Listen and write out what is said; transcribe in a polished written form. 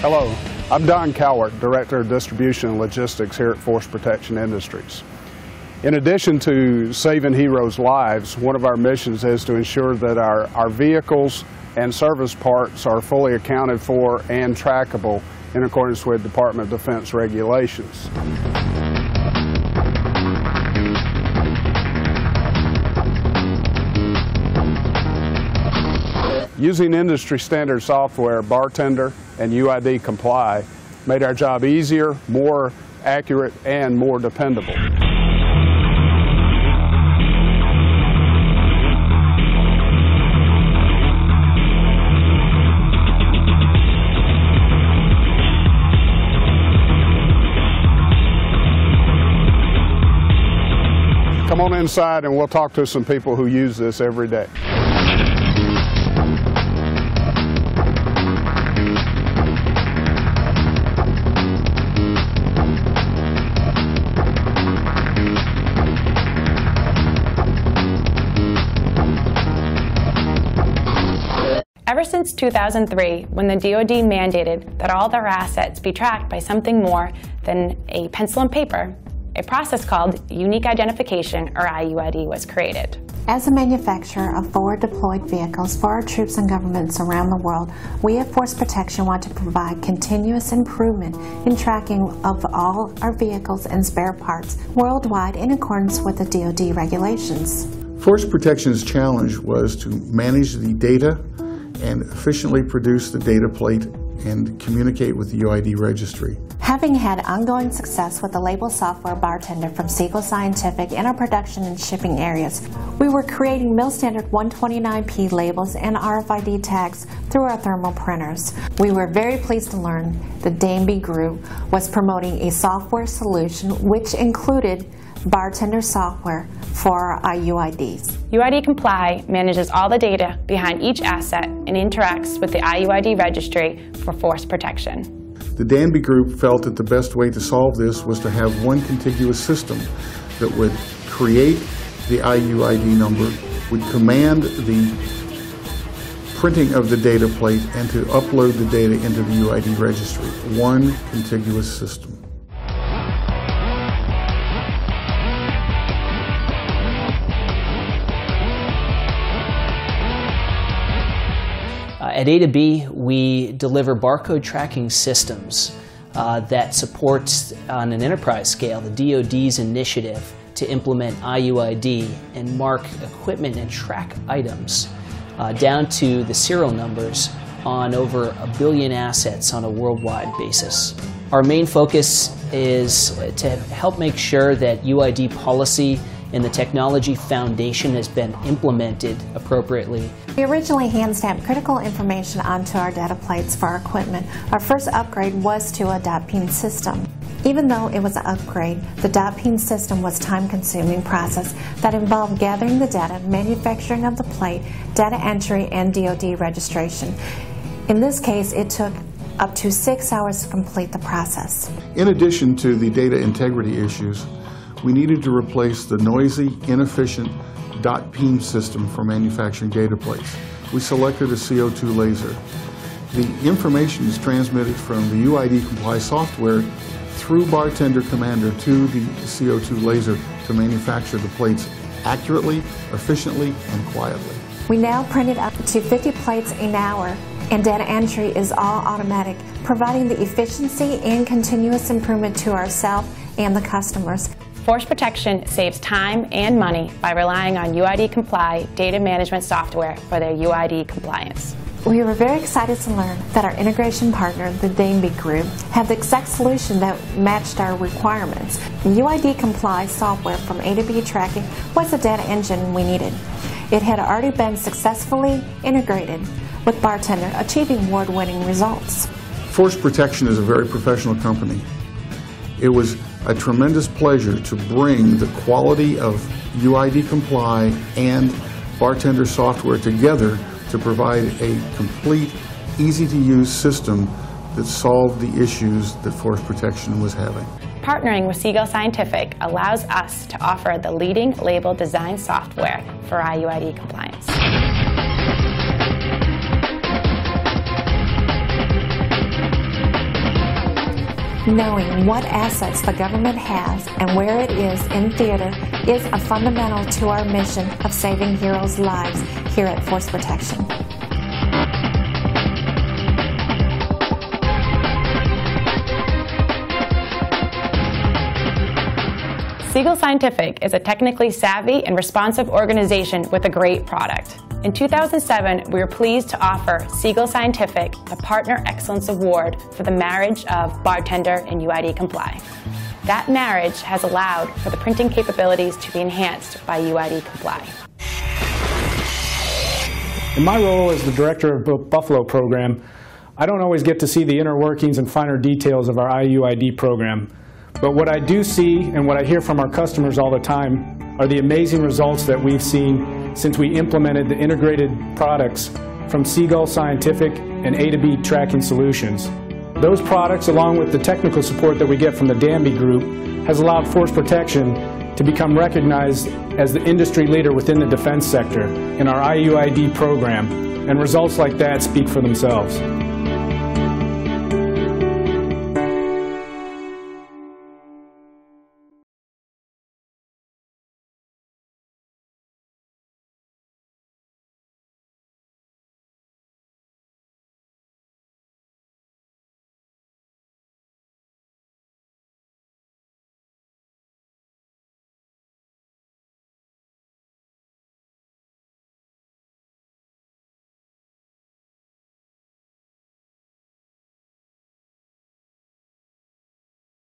Hello, I'm Don Cowart, Director of Distribution and Logistics here at Force Protection Industries. In addition to saving heroes' lives, one of our missions is to ensure that our vehicles and service parts are fully accounted for and trackable in accordance with Department of Defense regulations. Using industry standard software, BarTender and UID Comply made our job easier, more accurate, and more dependable. Come on inside and we'll talk to some people who use this every day. Ever since 2003, when the DoD mandated that all their assets be tracked by something more than a pencil and paper, a process called Unique Identification, or IUID, was created. As a manufacturer of forward-deployed vehicles for our troops and governments around the world, we at Force Protection want to provide continuous improvement in tracking of all our vehicles and spare parts worldwide in accordance with the DoD regulations. Force Protection's challenge was to manage the data and efficiently produce the data plate and communicate with the UID registry. Having had ongoing success with the label software BarTender from Siegel Scientific in our production and shipping areas, we were creating mil standard 129P labels and RFID tags through our thermal printers. We were very pleased to learn the Danby Group was promoting a software solution which included BarTender software for IUIDs. UID Comply manages all the data behind each asset and interacts with the IUID registry for Force Protection. The Danby Group felt that the best way to solve this was to have one contiguous system that would create the IUID number, would command the printing of the data plate, and to upload the data into the UID registry. One contiguous system. At A2B, we deliver barcode tracking systems that support, on an enterprise scale, the DoD's initiative to implement IUID and mark equipment and track items down to the serial numbers on over 1 billion assets on a worldwide basis. Our main focus is to help make sure that UID policy and the technology foundation has been implemented appropriately. We originally hand-stamped critical information onto our data plates for our equipment. Our first upgrade was to a .peen system. Even though it was an upgrade, the .peen system was a time-consuming process that involved gathering the data, manufacturing of the plate, data entry, and DoD registration. In this case, it took up to 6 hours to complete the process. In addition to the data integrity issues, we needed to replace the noisy, inefficient .peen system for manufacturing data plates. We selected a CO2 laser. The information is transmitted from the UID Comply software through BarTender Commander to the CO2 laser to manufacture the plates accurately, efficiently, and quietly. We now printed up to 50 plates an hour, and data entry is all automatic, providing the efficiency and continuous improvement to ourselves and the customers. Force Protection saves time and money by relying on UID Comply data management software for their UID compliance. We were very excited to learn that our integration partner, the Danby Group, had the exact solution that matched our requirements. The UID Comply software from A2B Tracking was the data engine we needed. It had already been successfully integrated with BarTender, achieving award-winning results. Force Protection is a very professional company. It was a tremendous pleasure to bring the quality of UID Comply and BarTender software together to provide a complete, easy-to-use system that solved the issues that Force Protection was having. Partnering with Siegel Scientific allows us to offer the leading label design software for IUID compliance. Knowing what assets the government has and where it is in theater is a fundamental to our mission of saving heroes' lives here at Force Protection. Siegel Scientific is a technically savvy and responsive organization with a great product. In 2007, we were pleased to offer Siegel Scientific the Partner Excellence Award for the marriage of BarTender and UID Comply. That marriage has allowed for the printing capabilities to be enhanced by UID Comply. In my role as the director of the Buffalo program, I don't always get to see the inner workings and finer details of our IUID program. But what I do see and what I hear from our customers all the time are the amazing results that we've seen since we implemented the integrated products from Siegel Scientific and A2B Tracking Solutions. Those products, along with the technical support that we get from the Danby Group, has allowed Force Protection to become recognized as the industry leader within the defense sector in our IUID program, and results like that speak for themselves.